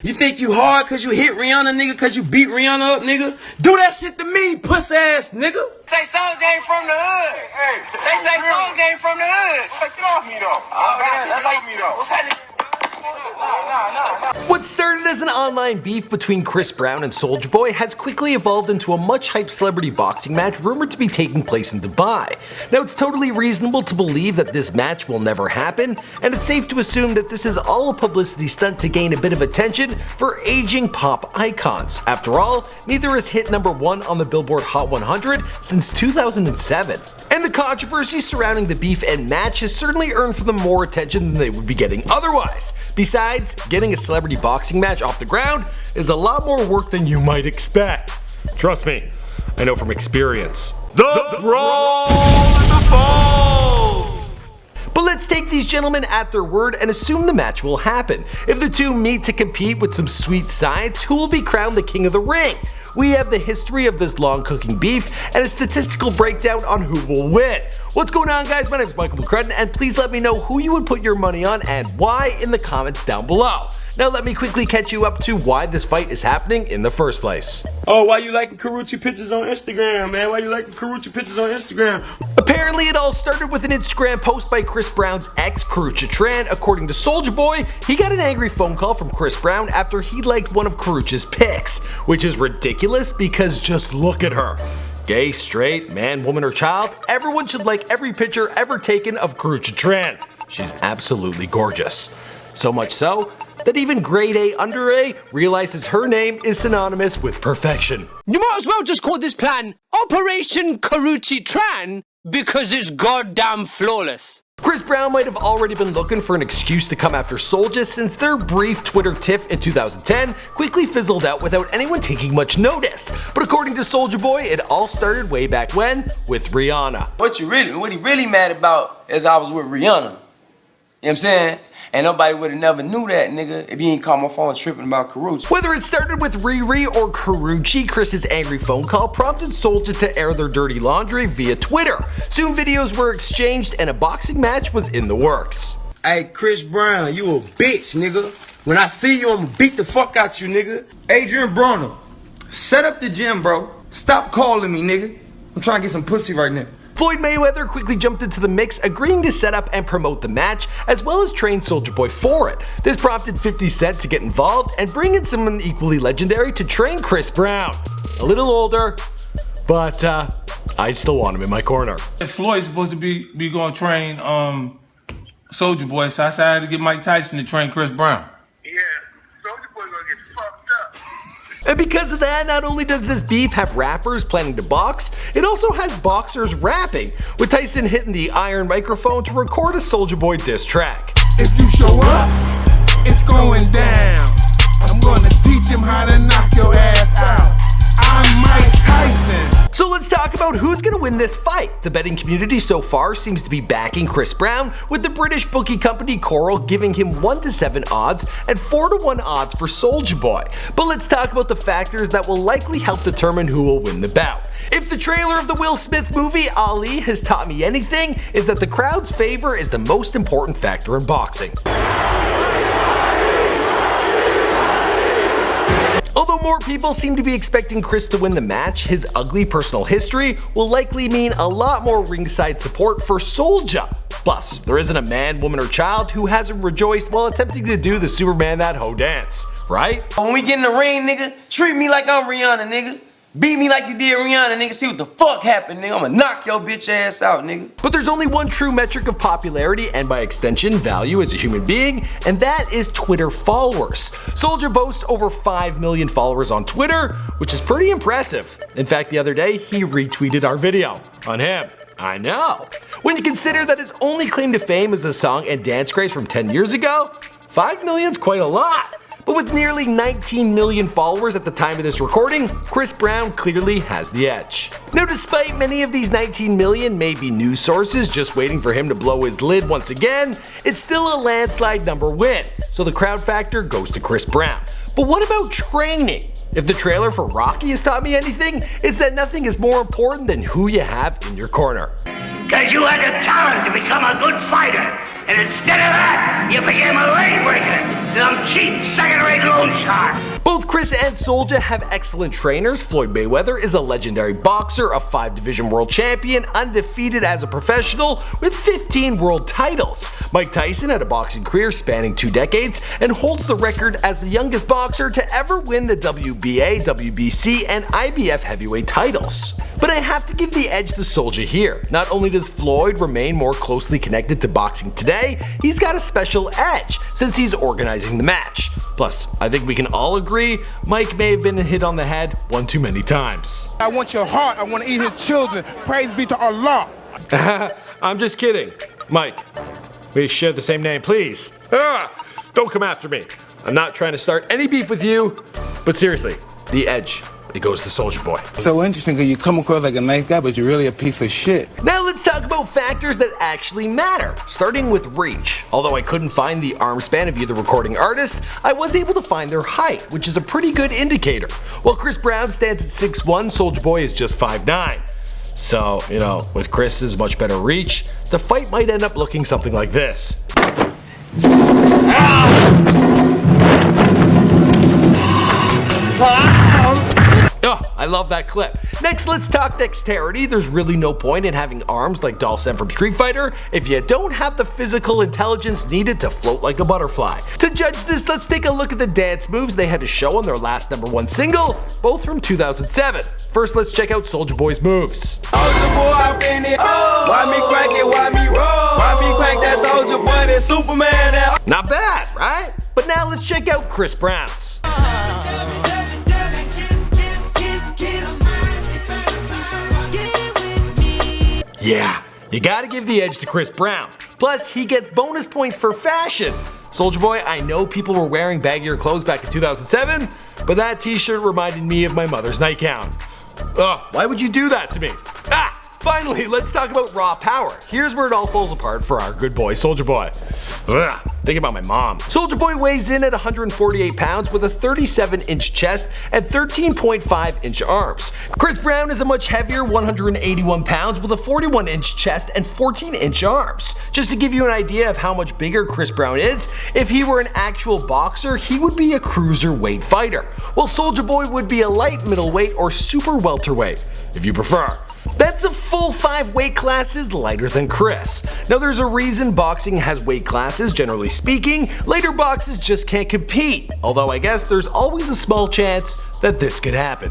You think you hard cause you hit Rihanna, nigga, cause you beat Rihanna up, nigga? Do that shit to me, puss ass nigga. Say Soulja ain't from the hood. Hey, they say Soulja ain't from the hood. Get off me though. Oh, man, that's like me though. What's happening? What started as an online beef between Chris Brown and Soulja Boy has quickly evolved into a much hyped celebrity boxing match rumored to be taking place in Dubai. Now, it's totally reasonable to believe that this match will never happen, and it's safe to assume that this is all a publicity stunt to gain a bit of attention for aging pop icons. After all, neither has hit #1 on the Billboard Hot 100 since 2007. And the controversy surrounding the beef and match has certainly earned for them more attention than they would be getting otherwise. Besides, getting a celebrity boxing match off the ground is a lot more work than you might expect. Trust me, I know from experience. The brawl in the balls! But let's take these gentlemen at their word and assume the match will happen. If the two meet to compete with some sweet science, who will be crowned the king of the ring? We have the history of this long cooking beef and a statistical breakdown on who will win. What's going on, guys? My name is Michael McCrudden, and please let me know who you would put your money on and why in the comments down below. Now let me quickly catch you up to why this fight is happening in the first place. Oh, why you liking Karuchi pictures on Instagram, man? Why you liking Karuchi pictures on Instagram? Apparently it all started with an Instagram post by Chris Brown's ex, Karrueche Tran. According to Soulja Boy, he got an angry phone call from Chris Brown after he liked one of Karrueche's pics, which is ridiculous because just look at her. Gay, straight, man, woman, or child, everyone should like every picture ever taken of Karrueche Tran. She's absolutely gorgeous. So much so that even grade A under A realizes her name is synonymous with perfection. You might as well just call this plan Operation Karrueche Tran because it's goddamn flawless. Chris Brown might have already been looking for an excuse to come after Soulja since their brief Twitter tiff in 2010 quickly fizzled out without anyone taking much notice. But according to Soulja Boy, it all started way back when with Rihanna. What he really mad about is I was with Rihanna. You know what I'm saying? And nobody would have never knew that, nigga, if you ain't call my phone tripping about Karrueche. Whether it started with Riri or Karrueche, Chris's angry phone call prompted Soulja to air their dirty laundry via Twitter. Soon videos were exchanged and a boxing match was in the works. Hey, Chris Brown, you a bitch, nigga. When I see you, I'ma beat the fuck out you, nigga. Adrian Broner, set up the gym, bro. Stop calling me, nigga. I'm trying to get some pussy right now. Floyd Mayweather quickly jumped into the mix, agreeing to set up and promote the match, as well as train Soulja Boy for it. This prompted 50 Cent to get involved and bring in someone equally legendary to train Chris Brown. A little older, but I still want him in my corner. Floyd's supposed to be going to train Soulja Boy, so I decided to get Mike Tyson to train Chris Brown. And because of that, not only does this beef have rappers planning to box, it also has boxers rapping, with Tyson hitting the iron microphone to record a Soulja Boy diss track. If you show up, it's going down. I'm gonna teach him how to knock your ass out. I'm Mike Tyson. So let's talk about who's gonna win this fight. The betting community so far seems to be backing Chris Brown, with the British bookie company Coral giving him 1-7 odds and 4-1 odds for Soulja Boy. But let's talk about the factors that will likely help determine who will win the bout. If the trailer of the Will Smith movie Ali has taught me anything, is that the crowd's favor is the most important factor in boxing. Although more people seem to be expecting Chris to win the match, his ugly personal history will likely mean a lot more ringside support for Soulja. Plus, there isn't a man, woman, or child who hasn't rejoiced while attempting to do the Superman That Hoe dance, right? When we get in the ring, nigga, treat me like I'm Rihanna, nigga. Beat me like you did Rihanna, nigga. See what the fuck happened, nigga. I'ma knock your bitch ass out, nigga. But there's only one true metric of popularity and by extension value as a human being, and that is Twitter followers. Soulja boasts over 5 million followers on Twitter, which is pretty impressive. In fact, the other day, he retweeted our video on him. I know. When you consider that his only claim to fame is a song and dance craze from 10 years ago, 5 million's quite a lot. But with nearly 19 million followers at the time of this recording, Chris Brown clearly has the edge. Now, despite many of these 19 million may be news sources just waiting for him to blow his lid once again, it's still a landslide number win, so the crowd factor goes to Chris Brown. But what about training? If the trailer for Rocky has taught me anything, it's that nothing is more important than who you have in your corner. Because you had the talent to become a good fighter, and instead of that, you became a leg breaker. Some cheap second-rate loan shark. Both Chris and Soulja have excellent trainers. Floyd Mayweather is a legendary boxer, a 5-division world champion, undefeated as a professional, with 15 world titles. Mike Tyson had a boxing career spanning 2 decades and holds the record as the youngest boxer to ever win the WBA, WBC, and IBF heavyweight titles. But I have to give the edge to Soulja here. Not only does Floyd remain more closely connected to boxing today, he's got a special edge since he's organizing the match. Plus, I think we can all agree Mike may have been hit on the head one too many times. I want your heart. I want to eat his children. Praise be to Allah. I'm just kidding. Mike, we share the same name, please. Don't come after me. I'm not trying to start any beef with you, but seriously, the edge. It goes to Soulja Boy. So interesting because you come across like a nice guy, but you're really a piece of shit. Now let's talk about factors that actually matter, starting with reach. Although I couldn't find the arm span of either recording artist, I was able to find their height, which is a pretty good indicator. While Chris Brown stands at 6'1", Soulja Boy is just 5'9". So, with Chris's much better reach, the fight might end up looking something like this. Oh, I love that clip. Next, let's talk dexterity. There's really no point in having arms like Dhalsim from Street Fighter if you don't have the physical intelligence needed to float like a butterfly. To judge this, let's take a look at the dance moves they had to show on their last #1 single, both from 2007. First, let's check out Soulja Boy's moves. Soulja Boy, I finna, why me crack it, why me roll? Why me crack that Soulja Boy, that Superman, that. Not bad, right? But now let's check out Chris Brown's. Yeah, you gotta give the edge to Chris Brown. Plus, he gets bonus points for fashion. Soulja Boy, I know people were wearing baggier clothes back in 2007, but that t-shirt reminded me of my mother's nightgown. Ugh, why would you do that to me? Finally, let's talk about raw power. Here's where it all falls apart for our good boy, Soulja Boy. Ugh, think about my mom. Soulja Boy weighs in at 148 pounds with a 37-inch chest and 13.5-inch arms. Chris Brown is a much heavier 181 pounds with a 41-inch chest and 14-inch arms. Just to give you an idea of how much bigger Chris Brown is, if he were an actual boxer, he would be a cruiserweight fighter, while Soulja Boy would be a light middleweight or super welterweight, if you prefer. That's a full 5 weight classes lighter than Chris. Now there's a reason boxing has weight classes, generally speaking. Lighter boxers just can't compete, although I guess there's always a small chance that this could happen.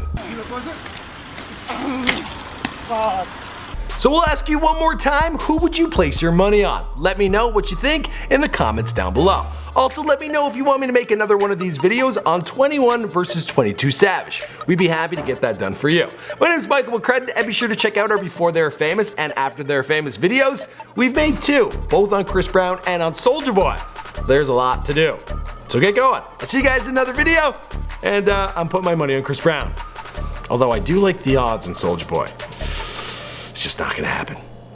So we'll ask you one more time, who would you place your money on? Let me know what you think in the comments down below. Also, let me know if you want me to make another one of these videos on 21 versus 22 Savage. We'd be happy to get that done for you. My name is Michael McCredden, and be sure to check out our Before They're Famous and After They're Famous videos. We've made 2, both on Chris Brown and on Soulja Boy. There's a lot to do. So get going. I'll see you guys in another video, and I'm putting my money on Chris Brown. Although I do like the odds on Soulja Boy. It's just not gonna happen.